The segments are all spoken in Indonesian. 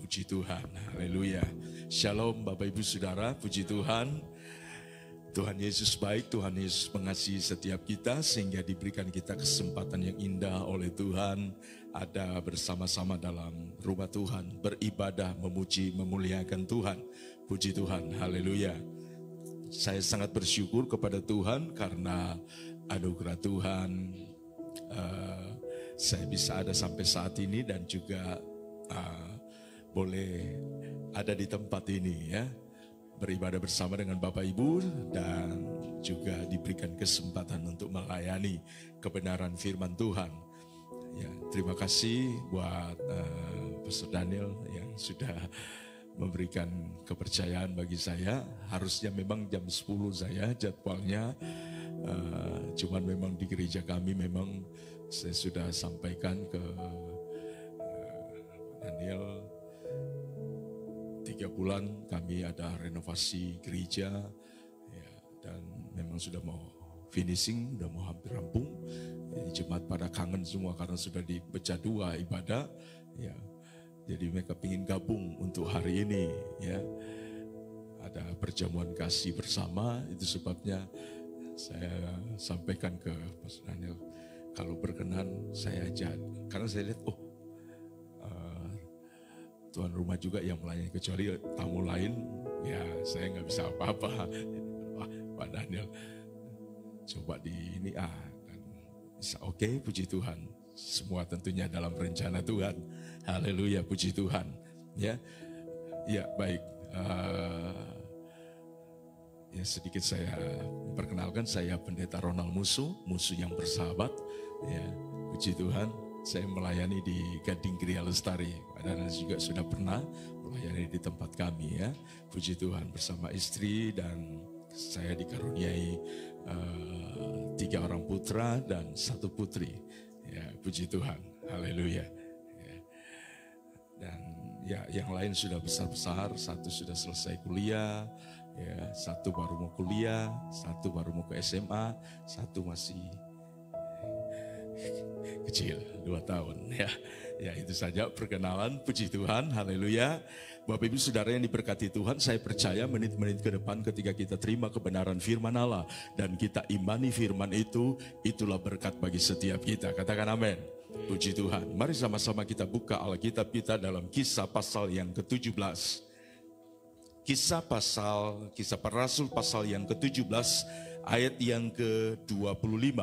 puji Tuhan, haleluya. Shalom Bapak Ibu Saudara, puji Tuhan. Tuhan Yesus baik, Tuhan Yesus mengasihi setiap kita sehingga diberikan kita kesempatan yang indah oleh Tuhan ada bersama-sama dalam rumah Tuhan, beribadah, memuji, memuliakan Tuhan. Puji Tuhan, haleluya. Saya sangat bersyukur kepada Tuhan karena anugerah Tuhan saya bisa ada sampai saat ini dan juga boleh ada di tempat ini ya, beribadah bersama dengan Bapak Ibu dan juga diberikan kesempatan untuk melayani kebenaran firman Tuhan. Ya, terima kasih buat Pastor Daniel yang sudah memberikan kepercayaan bagi saya. Harusnya memang jam 10 saya jadwalnya, cuman memang di gereja kami memang saya sudah sampaikan ke Daniel 3 bulan kami ada renovasi gereja ya, dan memang sudah mau finishing, sudah mau hampir rampung. Jemaat pada kangen semua karena sudah dipecah 2 ibadah ya. Jadi mereka ingin gabung untuk hari ini ya. Ada perjamuan kasih bersama, itu sebabnya saya sampaikan ke Pastor Daniel, kalau berkenan saya ajak, karena saya lihat tuan rumah juga yang melayani, kecuali tamu lain ya saya nggak bisa apa-apa. Wah, Pak Daniel coba di ini dan bisa oke, puji Tuhan. Semua tentunya dalam rencana Tuhan. Haleluya, puji Tuhan. Ya, ya baik. Ya sedikit saya memperkenalkan, saya Pendeta Ronald Musuh yang bersahabat. Ya, puji Tuhan. Saya melayani di Gading Gria Lestari. Dan juga sudah pernah melayani di tempat kami ya. Puji Tuhan, bersama istri dan saya dikaruniai 3 orang putra dan 1 putri. Ya, puji Tuhan. Haleluya. Ya. Dan ya yang lain sudah besar-besar, 1 sudah selesai kuliah, ya, 1 baru mau kuliah, 1 baru mau ke SMA, 1 masih kecil 2 tahun ya. Ya itu saja perkenalan, puji Tuhan, haleluya. Bapak Ibu Saudara yang diberkati Tuhan, saya percaya menit-menit ke depan ketika kita terima kebenaran firman Allah dan kita imani firman itu, itulah berkat bagi setiap kita. Katakan amin. Puji Tuhan. Mari sama-sama kita buka Alkitab kita dalam Kisah pasal yang ke-17. Kisah Para Rasul pasal yang ke-17 ayat yang ke-25.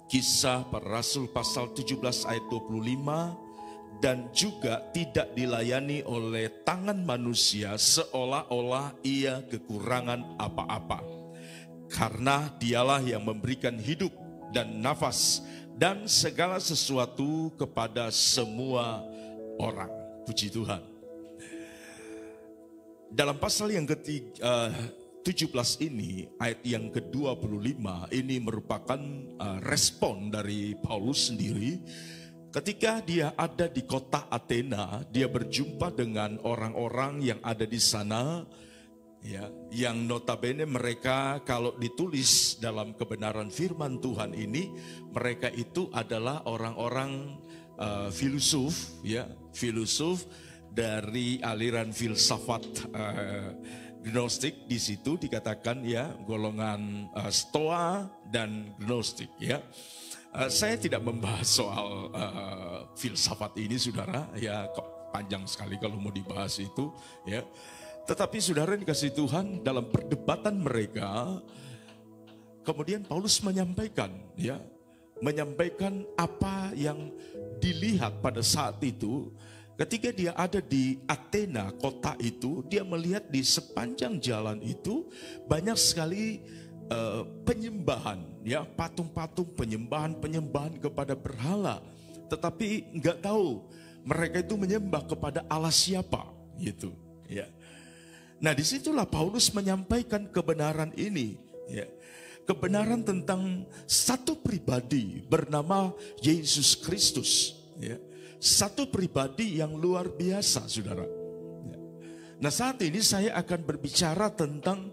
Kisah Para Rasul pasal 17 ayat 25, dan juga tidak dilayani oleh tangan manusia seolah-olah ia kekurangan apa-apa. Karena dialah yang memberikan hidup dan nafas dan segala sesuatu kepada semua orang. Puji Tuhan. Dalam pasal yang ketiga 17 ini, ayat yang ke-25, ini merupakan respon dari Paulus sendiri. Ketika dia ada di kota Athena, dia berjumpa dengan orang-orang yang ada di sana, ya, yang notabene mereka kalau ditulis dalam kebenaran firman Tuhan ini, mereka itu adalah orang-orang filosof, ya, filosof dari aliran filsafat Gnostik. Di situ dikatakan ya golongan Stoa dan Gnostik ya. Saya tidak membahas soal filsafat ini saudara ya, panjang sekali kalau mau dibahas itu ya. Tetapi saudara dikasih Tuhan, dalam perdebatan mereka kemudian Paulus menyampaikan ya, menyampaikan apa yang dilihat pada saat itu. Ketika dia ada di Athena, kota itu, dia melihat di sepanjang jalan itu banyak sekali penyembahan, ya, patung-patung, penyembahan kepada berhala. Tetapi nggak tahu mereka itu menyembah kepada Allah siapa, gitu. Ya. Nah disitulah Paulus menyampaikan kebenaran ini, ya, kebenaran tentang satu pribadi bernama Yesus Kristus, ya. Satu pribadi yang luar biasa, saudara. Nah saat ini saya akan berbicara tentang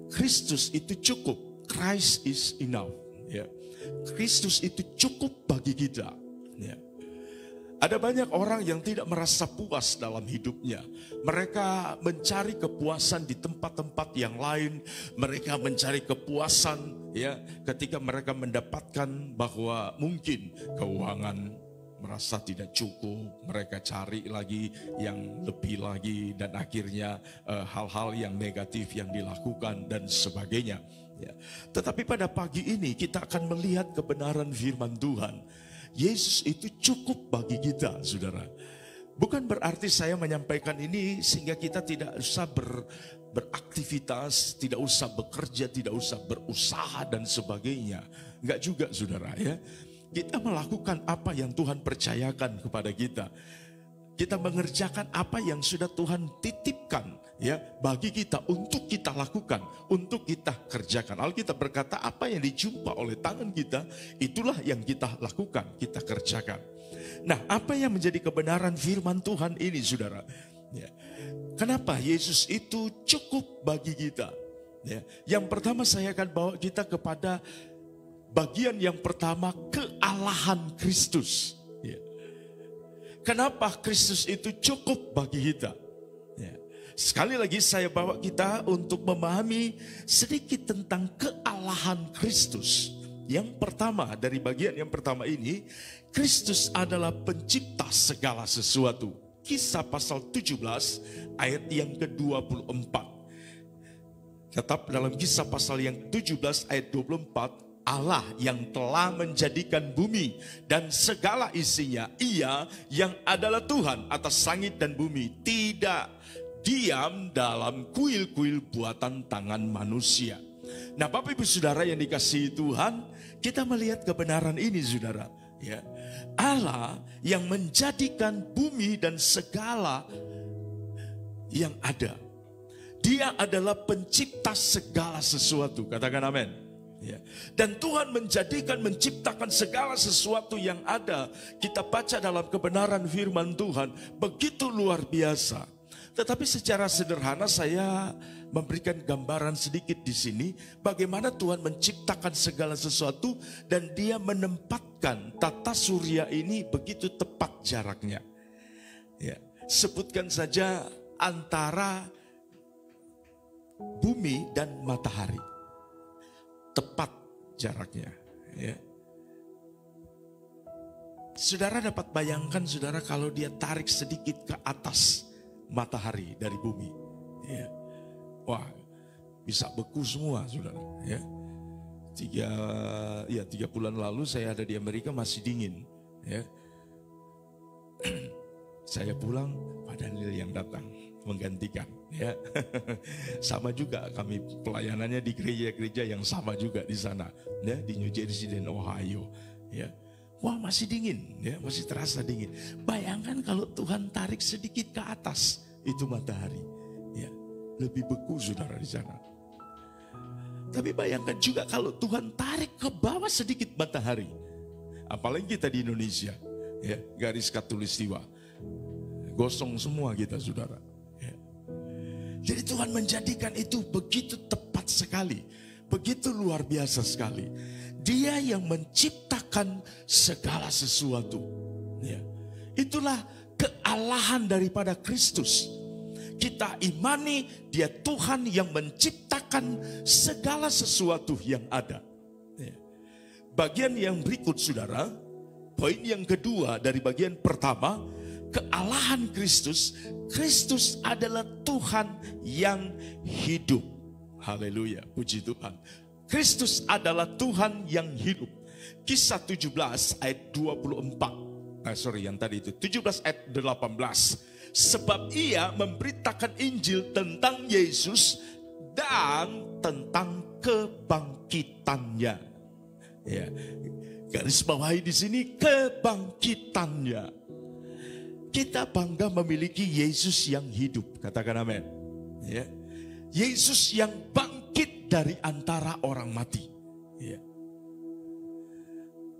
Kristus itu cukup. Christ is enough. Ya. Kristus itu cukup bagi kita. Ya. Ada banyak orang yang tidak merasa puas dalam hidupnya. Mereka mencari kepuasan di tempat-tempat yang lain. Mereka mencari kepuasan ya ketika mereka mendapatkan bahwa mungkin keuangan merasa tidak cukup. Mereka cari lagi yang lebih lagi dan akhirnya hal-hal yang negatif yang dilakukan dan sebagainya. Ya. Tetapi pada pagi ini kita akan melihat kebenaran firman Tuhan. Yesus itu cukup bagi kita, saudara. Bukan berarti saya menyampaikan ini sehingga kita tidak usah beraktivitas, tidak usah bekerja, tidak usah berusaha dan sebagainya. Enggak juga, saudara ya. Kita melakukan apa yang Tuhan percayakan kepada kita. Kita mengerjakan apa yang sudah Tuhan titipkan ya bagi kita untuk kita lakukan, untuk kita kerjakan. Alkitab berkata apa yang dijumpa oleh tangan kita, itulah yang kita lakukan, kita kerjakan. Nah, apa yang menjadi kebenaran firman Tuhan ini, saudara? Ya. Kenapa Yesus itu cukup bagi kita? Ya. Yang pertama saya akan bawa kita kepada bagian yang pertama, kealahan Kristus. Ya. Kenapa Kristus itu cukup bagi kita? Ya. Sekali lagi saya bawa kita untuk memahami sedikit tentang kealahan Kristus. Yang pertama, dari bagian yang pertama ini, Kristus adalah pencipta segala sesuatu. Kisah pasal 17 ayat yang ke-24. Tetap dalam kisah pasal yang 17 ayat 24, Allah yang telah menjadikan bumi dan segala isinya, Ia yang adalah Tuhan atas langit dan bumi, tidak diam dalam kuil-kuil buatan tangan manusia. Nah, Bapak Ibu Saudara yang dikasihi Tuhan, kita melihat kebenaran ini, saudara. Ya, Allah yang menjadikan bumi dan segala yang ada. Dia adalah pencipta segala sesuatu. Katakan amin. Ya. Dan Tuhan menciptakan segala sesuatu yang ada. Kita baca dalam kebenaran firman Tuhan, begitu luar biasa. Tetapi secara sederhana saya memberikan gambaran sedikit di sini bagaimana Tuhan menciptakan segala sesuatu dan Dia menempatkan tata surya ini begitu tepat jaraknya. Ya, sebutkan saja antara bumi dan matahari. Tepat jaraknya, ya. Saudara dapat bayangkan, saudara, kalau dia tarik sedikit ke atas matahari dari bumi, ya. Wah, bisa beku semua, saudara. Ya. 3 bulan lalu saya ada di Amerika, masih dingin, ya. Saya pulang, Pak Daniel yang datang menggantikan, ya. Sama juga kami pelayanannya di gereja-gereja yang sama juga di sana, ya, di New Jersey dan Ohio, ya. Wah, masih dingin, ya, masih terasa dingin. Bayangkan kalau Tuhan tarik sedikit ke atas itu matahari, ya, lebih beku, saudara, di sana. Tapi bayangkan juga kalau Tuhan tarik ke bawah sedikit matahari, apalagi kita di Indonesia, ya, garis khatulistiwa, gosong semua kita, saudara. Jadi Tuhan menjadikan itu begitu tepat sekali, begitu luar biasa sekali. Dia yang menciptakan segala sesuatu. Ya. Itulah kealahan daripada Kristus. Kita imani Dia Tuhan yang menciptakan segala sesuatu yang ada. Ya. Bagian yang berikut, saudara, poin yang kedua dari bagian pertama, kealahan Kristus. Kristus adalah Tuhan yang hidup. Haleluya, puji Tuhan. Kristus adalah Tuhan yang hidup. Kisah 17 ayat 24. Yang tadi itu 17 ayat 18. Sebab Ia memberitakan Injil tentang Yesus dan tentang kebangkitannya. Ya, garis bawahi di sini kebangkitannya. Kita bangga memiliki Yesus yang hidup. Katakan amin. Ya. Yesus yang bangkit dari antara orang mati. Ya.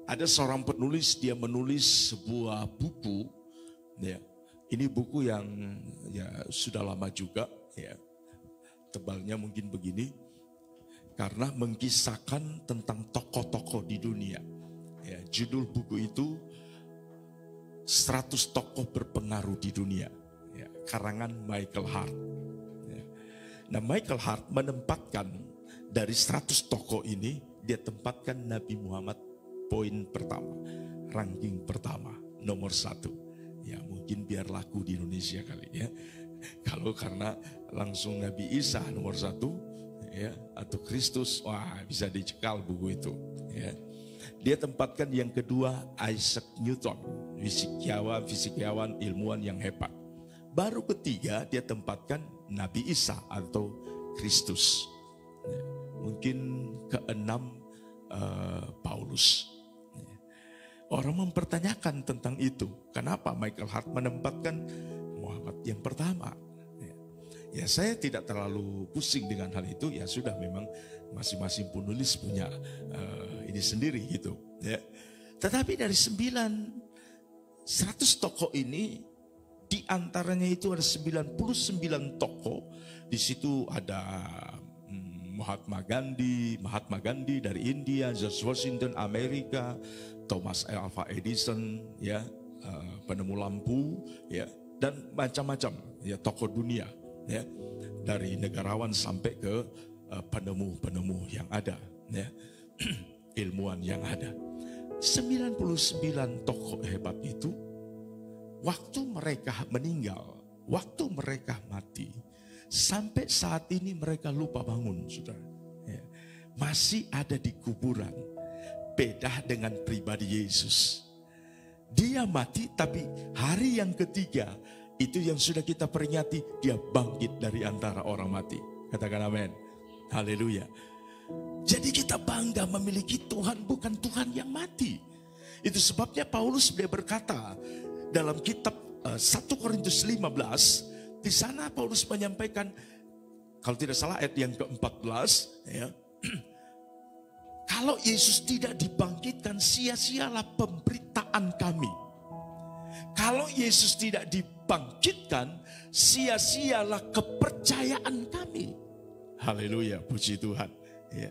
Ada seorang penulis, dia menulis sebuah buku. Ya. Ini buku yang ya sudah lama juga. Ya. Tebalnya mungkin begini. Karena mengkisahkan tentang tokoh-tokoh di dunia. Ya. Judul buku itu 100 tokoh berpengaruh di dunia. Ya, karangan Michael Hart. Ya. Nah, Michael Hart menempatkan dari 100 tokoh ini, dia tempatkan Nabi Muhammad poin pertama, ranking pertama, nomor 1. Ya, mungkin biar laku di Indonesia kali ya. Kalau karena langsung Nabi Isa nomor 1, ya, atau Kristus, wah bisa dicekal buku itu. Ya. Dia tempatkan yang kedua Isaac Newton, fisikawan, ilmuwan yang hebat. Baru ketiga dia tempatkan Nabi Isa atau Kristus. Ya. Mungkin keenam Paulus. Ya. Orang mempertanyakan tentang itu. Kenapa Michael Hart menempatkan Muhammad yang pertama? Ya, saya tidak terlalu pusing dengan hal itu. Ya sudah, memang masing-masing penulis punya ini sendiri gitu. Ya. Tetapi dari 100 tokoh ini, di antaranya itu ada 99 tokoh. Di situ ada Mahatma Gandhi dari India, George Washington Amerika, Thomas Alva Edison, ya, penemu lampu, ya, dan macam-macam ya tokoh dunia. Ya, dari negarawan sampai ke penemu-penemu yang ada, ya, ilmuwan yang ada. 99 tokoh hebat itu, waktu mereka meninggal, waktu mereka mati, sampai saat ini mereka lupa bangun, saudara. Ya, masih ada di kuburan. Beda dengan pribadi Yesus. Dia mati, tapi hari yang ketiga, itu yang sudah kita peringati, dia bangkit dari antara orang mati. Katakan amin. Haleluya. Jadi kita bangga memiliki Tuhan, bukan Tuhan yang mati. Itu sebabnya Paulus dia berkata dalam kitab 1 Korintus 15, di sana Paulus menyampaikan, kalau tidak salah ayat yang ke-14, ya, kalau Yesus tidak dibangkitkan, sia-sialah pemberitaan kami. Kalau Yesus tidak dibangkitkan, sia-sialah kepercayaan kami. Haleluya, puji Tuhan. Ya.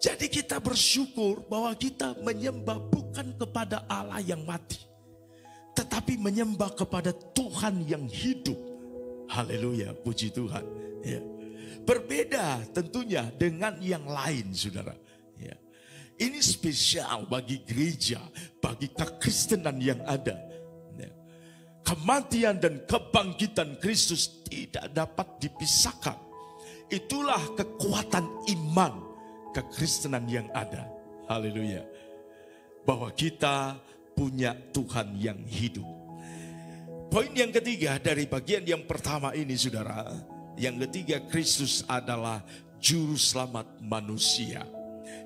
Jadi kita bersyukur bahwa kita menyembah bukan kepada Allah yang mati, tetapi menyembah kepada Tuhan yang hidup. Haleluya, puji Tuhan. Ya. Berbeda tentunya dengan yang lain, saudara. Ya. Ini spesial bagi gereja, bagi kekristenan yang ada. Kematian dan kebangkitan Kristus tidak dapat dipisahkan. Itulah kekuatan iman kekristenan yang ada. Haleluya. Bahwa kita punya Tuhan yang hidup. Poin yang ketiga dari bagian yang pertama ini, saudara. Yang ketiga, Kristus adalah juru selamat manusia.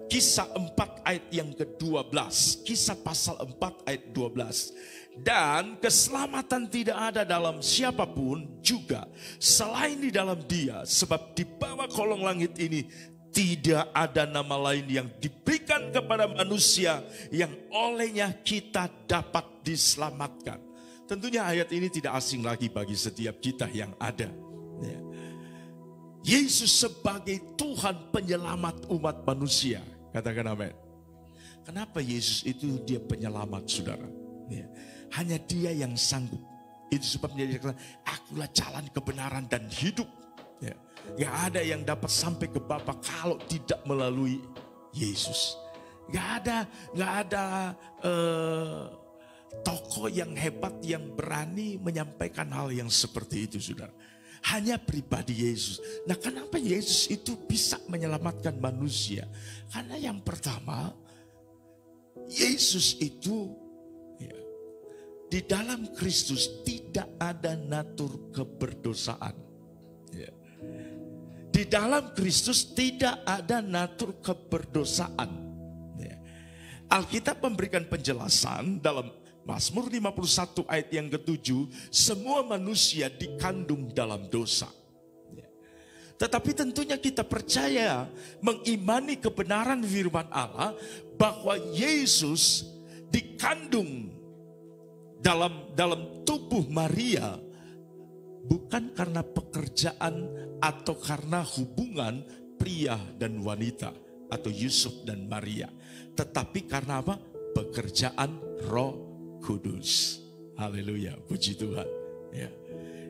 Kisah 4 ayat yang ke-12. Kisah pasal 4 ayat 12. Dan keselamatan tidak ada dalam siapapun juga selain di dalam Dia. Sebab di bawah kolong langit ini tidak ada nama lain yang diberikan kepada manusia yang olehnya kita dapat diselamatkan. Tentunya ayat ini tidak asing lagi bagi setiap kita yang ada. Ya. Yesus sebagai Tuhan penyelamat umat manusia. Katakan amin. Kenapa Yesus itu dia penyelamat, saudara? Ya. Hanya dia yang sanggup. Itu sebabnya dia kata, akulah jalan kebenaran dan hidup. Ya. Gak ada yang dapat sampai ke Bapa kalau tidak melalui Yesus. Gak ada tokoh yang hebat yang berani menyampaikan hal yang seperti itu, saudara. Hanya pribadi Yesus. Nah, kenapa Yesus itu bisa menyelamatkan manusia? Karena yang pertama, Yesus itu ya, di dalam Kristus tidak ada natur keberdosaan. Ya. Di dalam Kristus tidak ada natur keberdosaan. Ya. Alkitab memberikan penjelasan dalam Mazmur 51 ayat yang ke-7, semua manusia dikandung dalam dosa. Tetapi tentunya kita percaya, mengimani kebenaran firman Allah, bahwa Yesus dikandung dalam tubuh Maria, bukan karena pekerjaan atau karena hubungan pria dan wanita, atau Yusuf dan Maria. Tetapi karena apa? Pekerjaan Roh Kudus. Haleluya, puji Tuhan. Ya.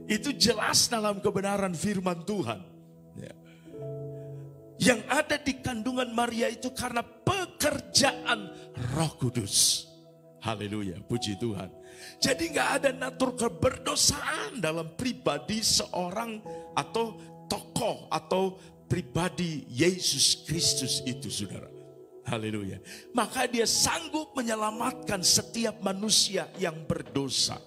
Itu jelas dalam kebenaran firman Tuhan. Ya. Yang ada di kandungan Maria itu karena pekerjaan Roh Kudus. Haleluya, puji Tuhan. Jadi nggak ada natur keberdosaan dalam pribadi seorang atau tokoh atau pribadi Yesus Kristus itu, saudara. Haleluya. Maka dia sanggup menyelamatkan setiap manusia yang berdosa.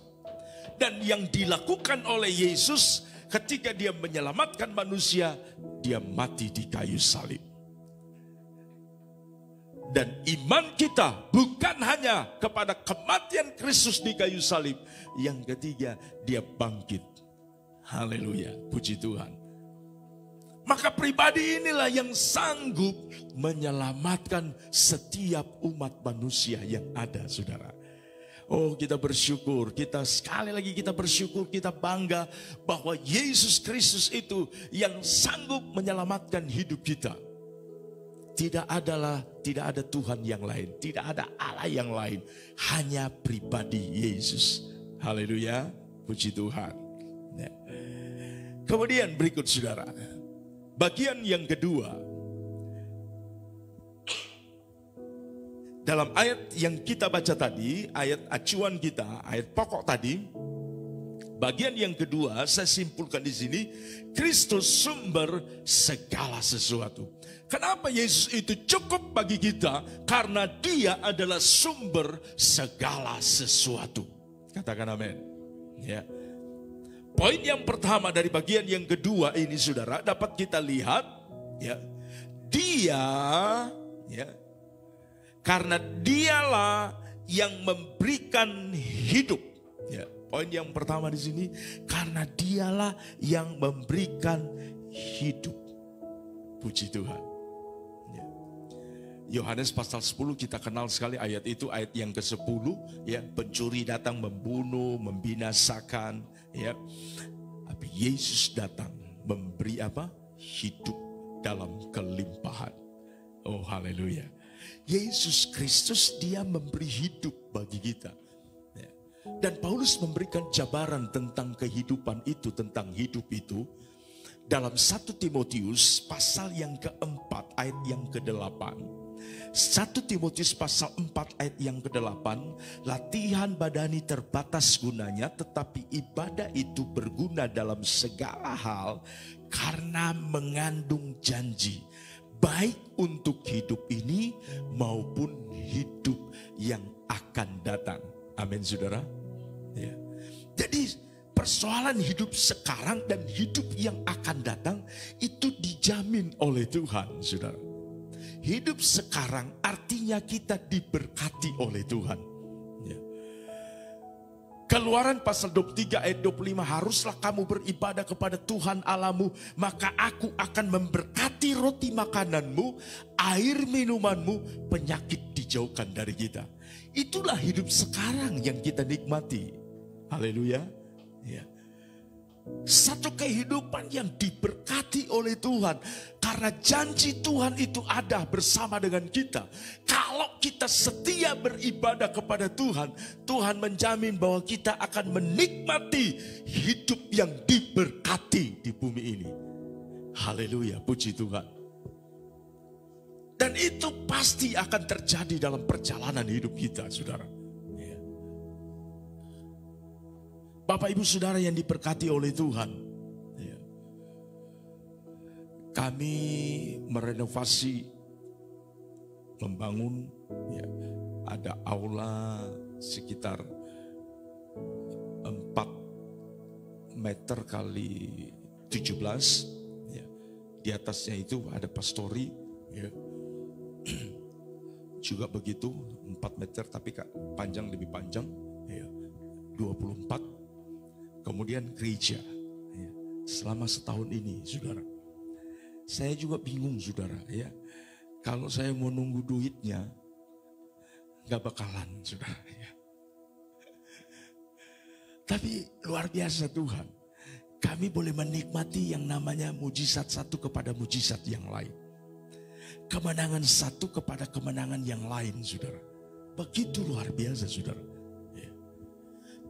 Dan yang dilakukan oleh Yesus ketika dia menyelamatkan manusia, dia mati di kayu salib. Dan iman kita bukan hanya kepada kematian Kristus di kayu salib. Yang ketiga, dia bangkit. Haleluya, puji Tuhan. Maka pribadi inilah yang sanggup menyelamatkan setiap umat manusia yang ada, saudara. Oh, kita bersyukur, kita sekali lagi kita bersyukur, kita bangga bahwa Yesus Kristus itu yang sanggup menyelamatkan hidup kita. Tidak ada Tuhan yang lain, tidak ada Allah yang lain, hanya pribadi Yesus. Haleluya, puji Tuhan. Ya. Kemudian berikut, saudara, bagian yang kedua. Dalam ayat yang kita baca tadi, ayat acuan kita, ayat pokok tadi, bagian yang kedua saya simpulkan di sini, Kristus sumber segala sesuatu. Kenapa Yesus itu cukup bagi kita? Karena Dia adalah sumber segala sesuatu. Katakan amin. Ya. Poin yang pertama dari bagian yang kedua ini, saudara, dapat kita lihat, ya, Dia, ya, karena dialah yang memberikan hidup. Ya, poin yang pertama di sini, karena dialah yang memberikan hidup. Puji Tuhan. Ya. Yohanes pasal 10 kita kenal sekali ayat itu, ayat yang ke-10. Ya, pencuri datang membunuh, membinasakan. Ya, tapi Yesus datang memberi apa? Hidup dalam kelimpahan. Oh, haleluya. Yesus Kristus, Dia memberi hidup bagi kita. Dan Paulus memberikan jabaran tentang kehidupan itu, tentang hidup itu. Dalam 1 Timotius pasal yang keempat ayat yang ke-8. 1 Timotius pasal 4 ayat yang ke-8. Latihan badani terbatas gunanya, tetapi ibadah itu berguna dalam segala hal karena mengandung janji. Baik untuk hidup ini maupun hidup yang akan datang. Amin, saudara. Ya. Jadi persoalan hidup sekarang dan hidup yang akan datang itu dijamin oleh Tuhan, saudara. Hidup sekarang artinya kita diberkati oleh Tuhan. Ya. Keluaran pasal 23 ayat 25, haruslah kamu beribadah kepada Tuhan Allahmu, maka aku akan memberkati roti makananmu, air minumanmu, penyakit dijauhkan dari kita. Itulah hidup sekarang yang kita nikmati. Haleluya. Ya. Satu kehidupan yang diberkati oleh Tuhan. Karena janji Tuhan itu ada bersama dengan kita. Kalau kita setia beribadah kepada Tuhan, Tuhan menjamin bahwa kita akan menikmati hidup yang diberkati di bumi ini. Haleluya, puji Tuhan. Dan itu pasti akan terjadi dalam perjalanan hidup kita, saudara. Bapak Ibu Saudara yang diberkati oleh Tuhan, ya. Kami merenovasi, membangun, ya, ada aula sekitar 4 meter kali 17, ya. Di atasnya itu ada pastori, ya. Juga begitu 4 meter tapi panjang, lebih panjang, ya. 24. Kemudian gereja, ya, selama setahun ini, saudara. Saya juga bingung, saudara, ya. Kalau saya mau nunggu duitnya, gak bakalan, saudara, ya. Tapi luar biasa Tuhan. Kami boleh menikmati yang namanya mujizat satu kepada mujizat yang lain. Kemenangan satu kepada kemenangan yang lain, saudara. Begitu luar biasa, saudara. Ya.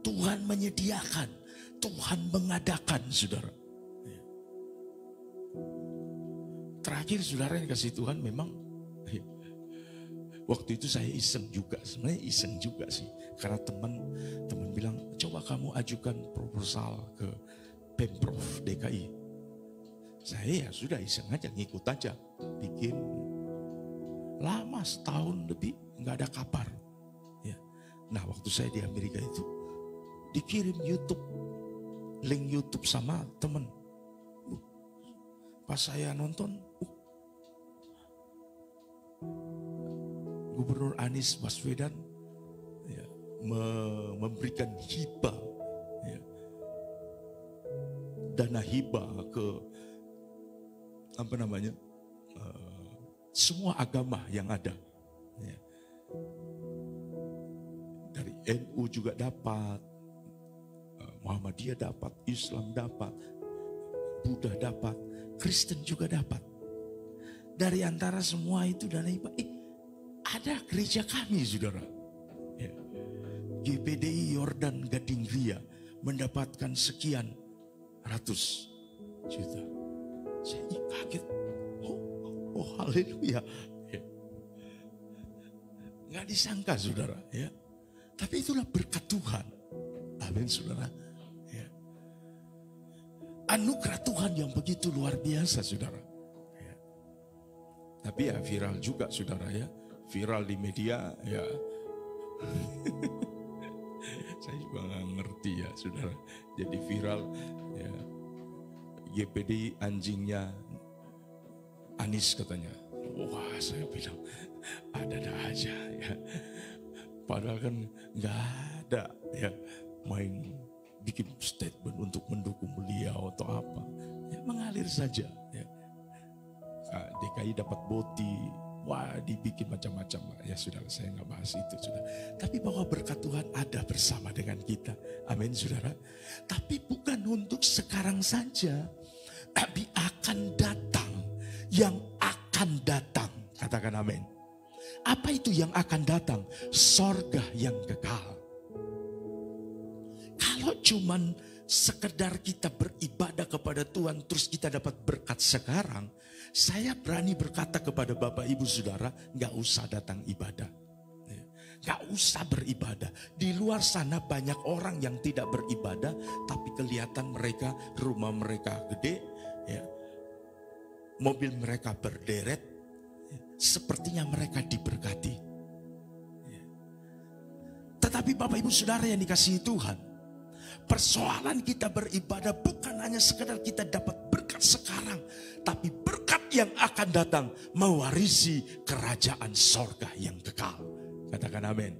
Tuhan menyediakan, Tuhan mengadakan, saudara. Terakhir saudara yang kasih Tuhan memang, waktu itu saya iseng juga, sebenarnya iseng juga sih. Karena teman bilang, coba kamu ajukan proposal ke Pemprov DKI. Saya ya sudah iseng aja, ngikut aja. Bikin lama, setahun lebih, nggak ada kabar. Ya. Nah waktu saya di Amerika itu, dikirim YouTube, link YouTube sama teman. Pas saya nonton, Gubernur Anies Baswedan ya, memberikan hibah, ya, dana hibah ke semua agama yang ada. Ya. Dari NU juga dapat, Muhammadiyah dapat, Islam dapat, Buddha dapat, Kristen juga dapat. Dari antara semua itu dana hibah, ada gereja kami, saudara. Ya. GPDI Yordan Gading Ria mendapatkan sekian ratus juta. Saya kaget. Oh haleluya. Ya. Nggak disangka, saudara. Ya. Tapi itulah berkat Tuhan. Amin, saudara. Ya. Anugerah Tuhan yang begitu luar biasa, saudara. Ya. Tapi ya viral juga, saudara ya. Viral di media, ya. Saya juga nggak ngerti ya, saudara. Jadi viral, ya. GPD anjingnya Anies katanya. Wah, saya bilang ada aja ya. Padahal kan nggak ada ya main bikin statement untuk mendukung beliau atau apa. Ya, mengalir saja. Ya. DKI dapat boti. Wah, dibikin macam-macam. Ya sudah, saya nggak bahas itu, sudah. Tapi bahwa berkat Tuhan ada bersama dengan kita. Amin, saudara. Tapi bukan untuk sekarang saja, tapi akan datang. Yang akan datang. Katakan amin. Apa itu yang akan datang? Sorga yang kekal. Kalau cuman sekedar kita beribadah kepada Tuhan, terus kita dapat berkat sekarang, saya berani berkata kepada Bapak Ibu Saudara, gak usah datang ibadah. Gak usah beribadah. Di luar sana banyak orang yang tidak beribadah, tapi kelihatan mereka, rumah mereka gede, ya, mobil mereka berderet, sepertinya mereka diberkati. Tetapi Bapak Ibu Saudara yang dikasihi Tuhan, persoalan kita beribadah bukan hanya sekedar kita dapat berkat sekarang, tapi berkat yang akan datang mewarisi kerajaan sorga yang kekal. Katakan amin.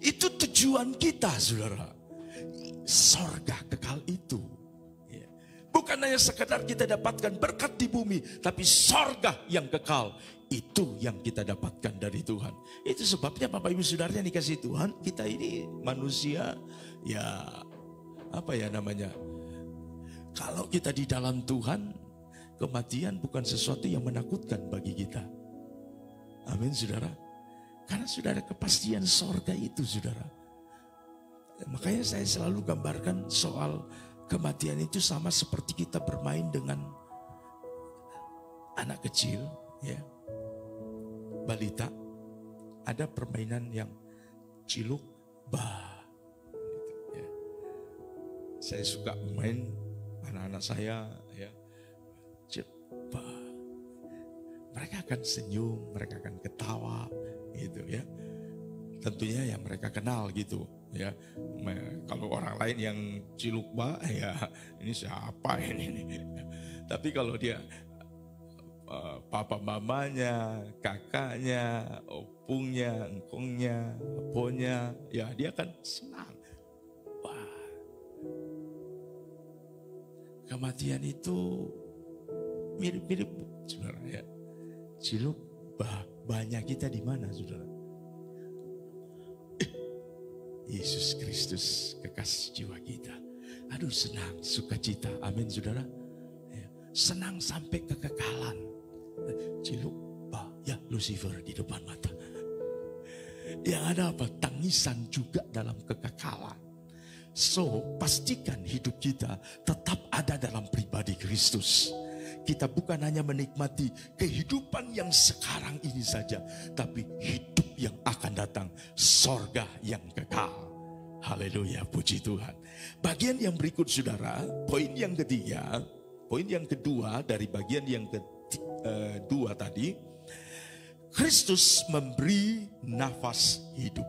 Itu tujuan kita, saudara. Sorga kekal itu. Bukan hanya sekedar kita dapatkan berkat di bumi, tapi sorga yang kekal. Itu yang kita dapatkan dari Tuhan. Itu sebabnya Bapak Ibu Saudara yang dikasihi Tuhan, kita ini manusia ya, apa ya namanya, kalau kita di dalam Tuhan, kematian bukan sesuatu yang menakutkan bagi kita. Amin, saudara. Karena sudah ada kepastian sorga itu, saudara. Makanya saya selalu gambarkan soal kematian itu sama seperti kita bermain dengan anak kecil, ya, balita. Ada permainan yang ciluk bah. Saya suka main anak-anak saya, ya, cepat. Mereka akan senyum, mereka akan ketawa, gitu ya. Tentunya yang mereka kenal gitu, ya. Kalau orang lain yang cilukba, ya ini siapa ini? Tapi kalau dia papa mamanya, kakaknya, opungnya, engkongnya, aponya, ya dia akan senang. Kematian itu mirip-mirip, saudara ya. Ciluk banyak kita di mana, saudara? Yesus Kristus kekasih jiwa kita. Aduh, senang, sukacita. Amin, saudara. Ya. Senang sampai kekekalan. Ciluk ya Lucifer di depan mata. Yang ada apa? Tangisan juga dalam kekekalan. So, pastikan hidup kita tetap ada dalam pribadi Kristus. Kita bukan hanya menikmati kehidupan yang sekarang ini saja, tapi hidup yang akan datang, sorga yang kekal. Haleluya, puji Tuhan. Bagian yang berikut saudara, poin yang ketiga, poin yang kedua dari bagian yang kedua tadi, Kristus memberi nafas hidup.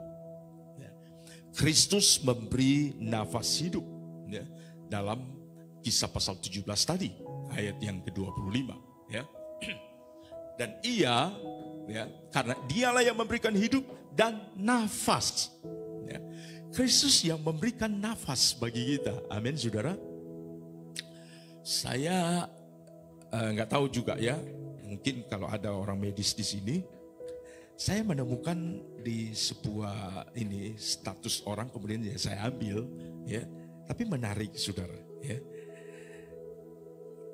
Kristus memberi nafas hidup ya, dalam Kisah pasal 17 tadi, ayat yang ke-25 ya. Dan ia ya, karena dialah yang memberikan hidup dan nafas ya. Kristus yang memberikan nafas bagi kita. Amin saudara. Saya nggak tahu juga ya, mungkin kalau ada orang medis di sini, saya menemukan di sebuah ini status orang, kemudian ya saya ambil ya, tapi menarik saudara ya,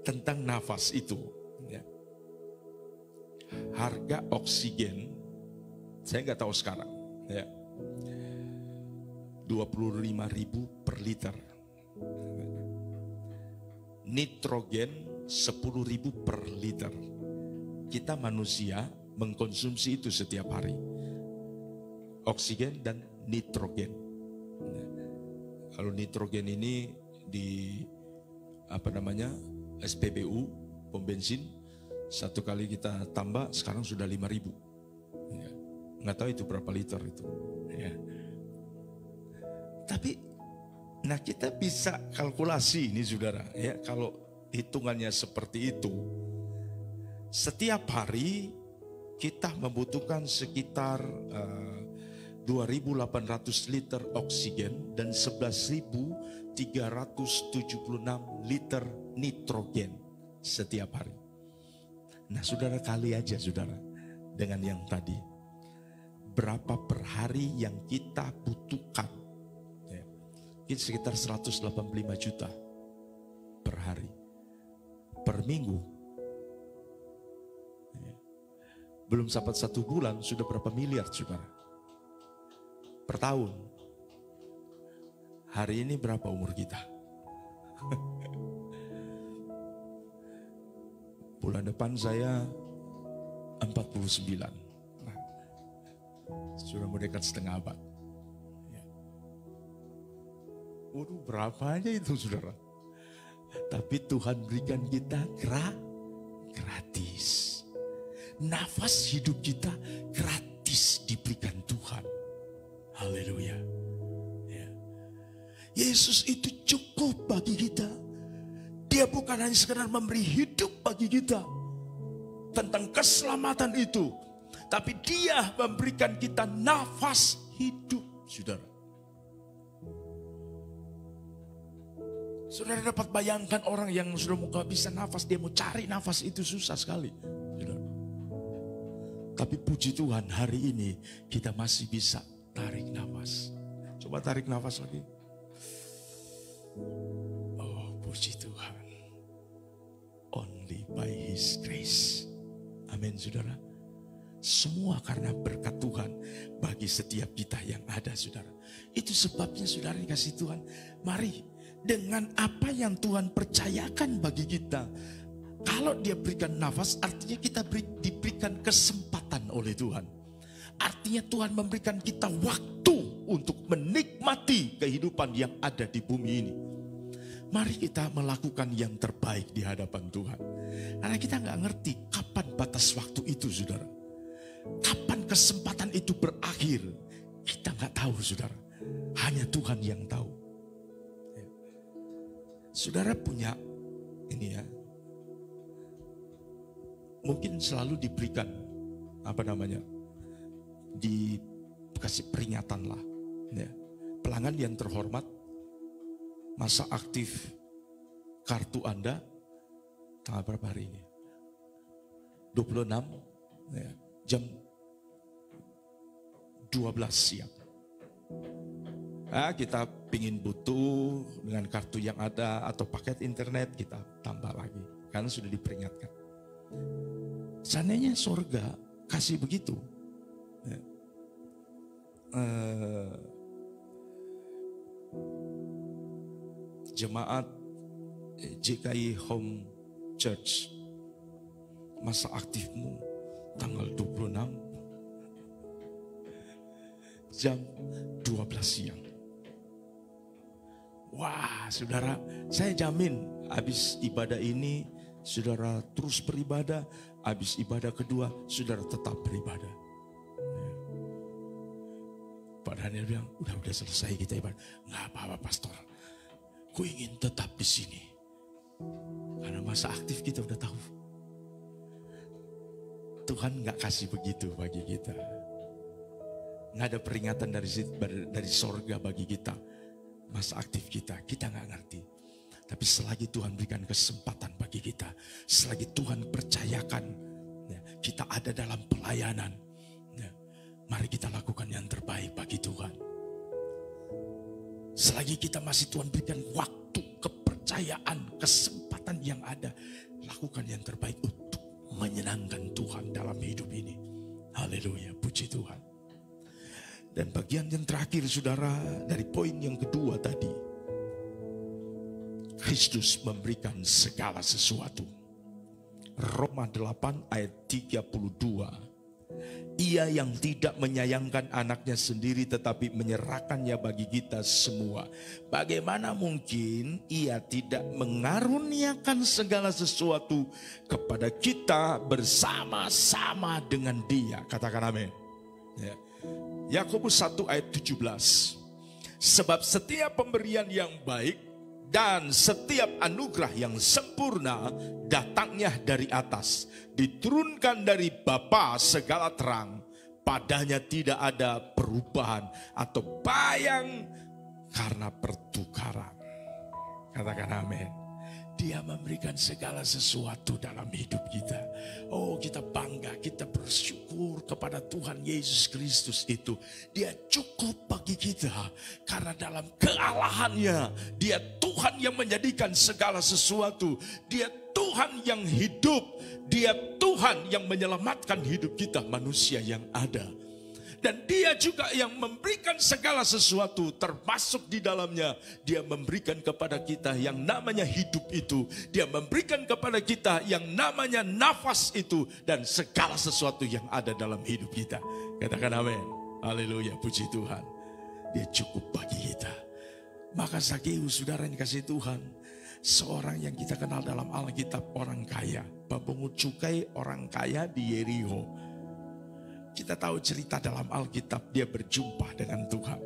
tentang nafas itu ya. Harga oksigen saya nggak tahu sekarang ya, 25.000 per liter, nitrogen 10.000 per liter. Kita manusia mengkonsumsi itu setiap hari, oksigen dan nitrogen. Kalau nitrogen ini di SPBU pom bensin, satu kali kita tambah sekarang sudah 5.000. Ya. Nggak tahu itu berapa liter itu. Ya. Tapi, nah kita bisa kalkulasi ini saudara, ya kalau hitungannya seperti itu, setiap hari kita membutuhkan sekitar 2.800 liter oksigen dan 11.376 liter nitrogen setiap hari. Nah saudara, kali aja saudara dengan yang tadi, berapa per hari yang kita butuhkan? Ya, sekitar 185 juta per hari, per minggu. Belum sampai 1 bulan sudah berapa miliar saudara per tahun. Hari ini berapa umur kita? Bulan depan saya 49. Nah, sudah mau dekat setengah abad. Waduh, berapa aja itu saudara. Tapi Tuhan berikan kita gratis. Nafas hidup kita gratis diberikan Tuhan. Haleluya. Ya. Yesus itu cukup bagi kita. Dia bukan hanya sekedar memberi hidup bagi kita tentang keselamatan itu, tapi dia memberikan kita nafas hidup, saudara. Saudara dapat bayangkan orang yang sudah mau bisa nafas, dia mau cari nafas itu susah sekali. Saudara. Tapi puji Tuhan hari ini kita masih bisa tarik nafas. Coba tarik nafas lagi. Oh puji Tuhan. Only by His grace. Amin saudara. Semua karena berkat Tuhan bagi setiap kita yang ada saudara. Itu sebabnya saudara dikasih Tuhan. Mari dengan apa yang Tuhan percayakan bagi kita. Kalau dia berikan nafas, artinya kita diberikan kesempatan oleh Tuhan. Artinya Tuhan memberikan kita waktu untuk menikmati kehidupan yang ada di bumi ini. Mari kita melakukan yang terbaik di hadapan Tuhan. Karena kita nggak ngerti kapan batas waktu itu, saudara. Kapan kesempatan itu berakhir, kita nggak tahu, saudara. Hanya Tuhan yang tahu. Saudara punya ini ya, mungkin selalu diberikan dikasih peringatan lah ya. Pelanggan yang terhormat, masa aktif kartu Anda tanggal berapa hari ini? 26 ya, jam 12 siang. Kita pingin butuh dengan kartu yang ada atau paket internet, kita tambah lagi karena sudah diperingatkan. Seandainya surga kasih begitu ya. jemaat JKI Home Church, masa aktifmu tanggal 26 jam 12 siang. Wah, saudara, saya jamin habis ibadah ini saudara terus beribadah, habis ibadah kedua saudara tetap beribadah. Pak Daniel bilang, udah selesai kita ibadah. Nggak apa-apa pastor, ku ingin tetap di sini. Karena masa aktif kita udah tahu. Tuhan nggak kasih begitu bagi kita. Nggak ada peringatan dari sorga bagi kita. Masa aktif kita nggak ngerti. Tapi selagi Tuhan berikan kesempatan bagi kita, selagi Tuhan percayakan kita ada dalam pelayanan, mari kita lakukan yang terbaik bagi Tuhan. Selagi kita masih Tuhan berikan waktu, kepercayaan, kesempatan yang ada, lakukan yang terbaik untuk menyenangkan Tuhan dalam hidup ini. Haleluya, puji Tuhan. Dan bagian yang terakhir saudara, dari poin yang kedua tadi, Kristus memberikan segala sesuatu. Roma 8 ayat 32. Ia yang tidak menyayangkan anaknya sendiri tetapi menyerahkannya bagi kita semua. Bagaimana mungkin ia tidak mengaruniakan segala sesuatu kepada kita bersama-sama dengan Dia. Katakan amin. Ya. Yakobus 1 ayat 17. Sebab setiap pemberian yang baik dan setiap anugerah yang sempurna datangnya dari atas, diturunkan dari Bapa segala terang. Padanya tidak ada perubahan atau bayang karena pertukaran. Katakan amin. Dia memberikan segala sesuatu dalam hidup kita. Oh, kita bangga, kita bersyukur kepada Tuhan Yesus Kristus itu. Dia cukup bagi kita. Karena dalam kealahannya, Dia Tuhan yang menjadikan segala sesuatu. Dia Tuhan yang hidup. Dia Tuhan yang menyelamatkan hidup kita, manusia yang ada. Dan Dia juga yang memberikan segala sesuatu, termasuk di dalamnya Dia memberikan kepada kita yang namanya hidup itu. Dia memberikan kepada kita yang namanya nafas itu, dan segala sesuatu yang ada dalam hidup kita. Katakan amin. Haleluya, puji Tuhan. Dia cukup bagi kita. Maka Zakeus, saudara yang dikasih Tuhan, seorang yang kita kenal dalam Alkitab, orang kaya, pemungut cukai, orang kaya di Yeriho. Kita tahu cerita dalam Alkitab, dia berjumpa dengan Tuhan.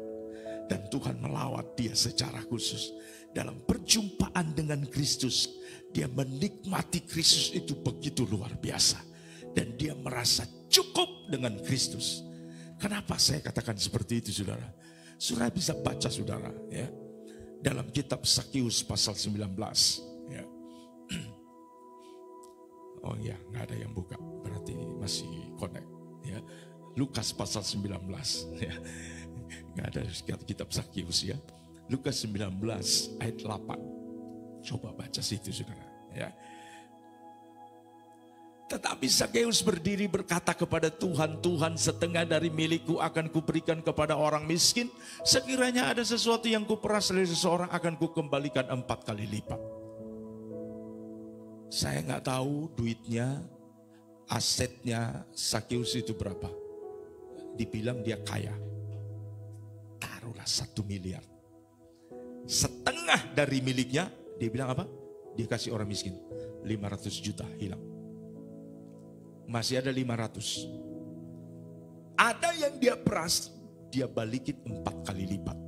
Dan Tuhan melawat dia secara khusus. Dalam perjumpaan dengan Kristus, dia menikmati Kristus itu begitu luar biasa. Dan dia merasa cukup dengan Kristus. Kenapa saya katakan seperti itu, saudara? Saudara bisa baca, saudara, ya, dalam kitab Zakeus pasal 19. Ya. Oh iya, nggak ada yang buka, berarti masih connect. Ya, Lukas pasal 19 ya. Nggak ada kitab Zakeus ya. Lukas 19 ayat 8. Coba baca situ saudara ya. Tetapi Zakeus berdiri berkata kepada Tuhan, Tuhan, setengah dari milikku akan kuberikan kepada orang miskin. Sekiranya ada sesuatu yang kuperas dari seseorang akan kukembalikan 4 kali lipat. Saya nggak tahu duitnya, asetnya Zakeus itu berapa. Dibilang dia kaya. Taruhlah 1 miliar. Setengah dari miliknya, dia bilang apa? Dia kasih orang miskin. 500 juta hilang. Masih ada 500. Ada yang dia peras, dia balikin 4 kali lipat.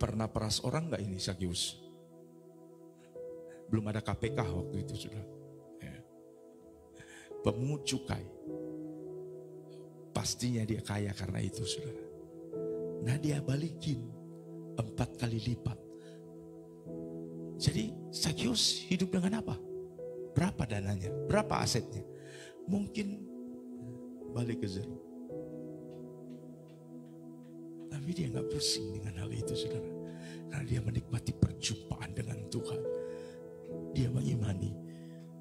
Pernah peras orang gak ini Zakeus? Belum ada KPK waktu itu sudah. Ya. Pemungut cukai. Pastinya dia kaya karena itu saudara. Nah dia balikin 4 kali lipat. Jadi Zakeus hidup dengan apa? Berapa dananya? Berapa asetnya? Mungkin balik ke zero. Tapi dia gak pusing dengan hal itu saudara. Karena dia menikmati perjumpaan dengan Tuhan. Dia mengimani,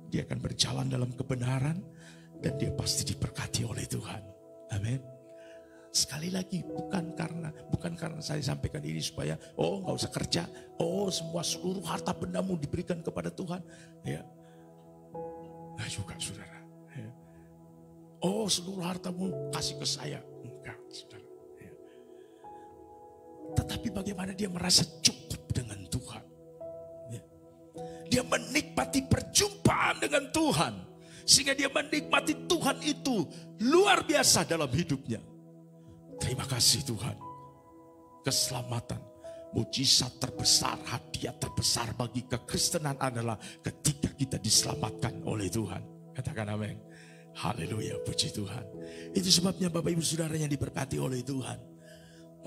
dia akan berjalan dalam kebenaran dan dia pasti diberkati oleh Tuhan. Amin. Sekali Sekali lagi, bukan karena saya sampaikan ini supaya nggak usah kerja, semua seluruh harta bendamu diberikan kepada Tuhan, ya. Nah juga saudara, ya. Seluruh hartamu kasih ke saya, enggak saudara. Ya. Tetapi bagaimana dia merasa cukup dengan Tuhan, ya. Dia menikmati perjumpaan dengan Tuhan, sehingga dia menikmati Tuhan itu luar biasa dalam hidupnya. Terima kasih Tuhan. Keselamatan, mujizat terbesar, hadiah terbesar bagi kekristenan adalah ketika kita diselamatkan oleh Tuhan. Katakan amin. Haleluya, puji Tuhan. Itu sebabnya Bapak Ibu Saudara yang diberkati oleh Tuhan,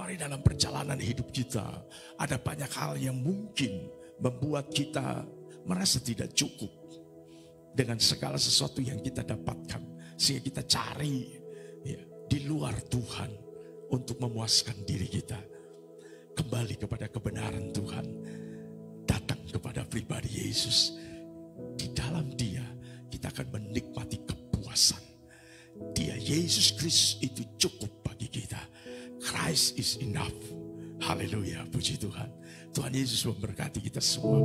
mari dalam perjalanan hidup kita ada banyak hal yang mungkin membuat kita merasa tidak cukup dengan segala sesuatu yang kita dapatkan, sehingga kita cari di luar Tuhan untuk memuaskan diri kita. Kembali kepada kebenaran Tuhan, datang kepada pribadi Yesus. Di dalam Dia kita akan menikmati kepuasan. Dia, Yesus Kristus, itu cukup bagi kita. Christ is enough. Haleluya, puji Tuhan. Tuhan Yesus memberkati kita semua.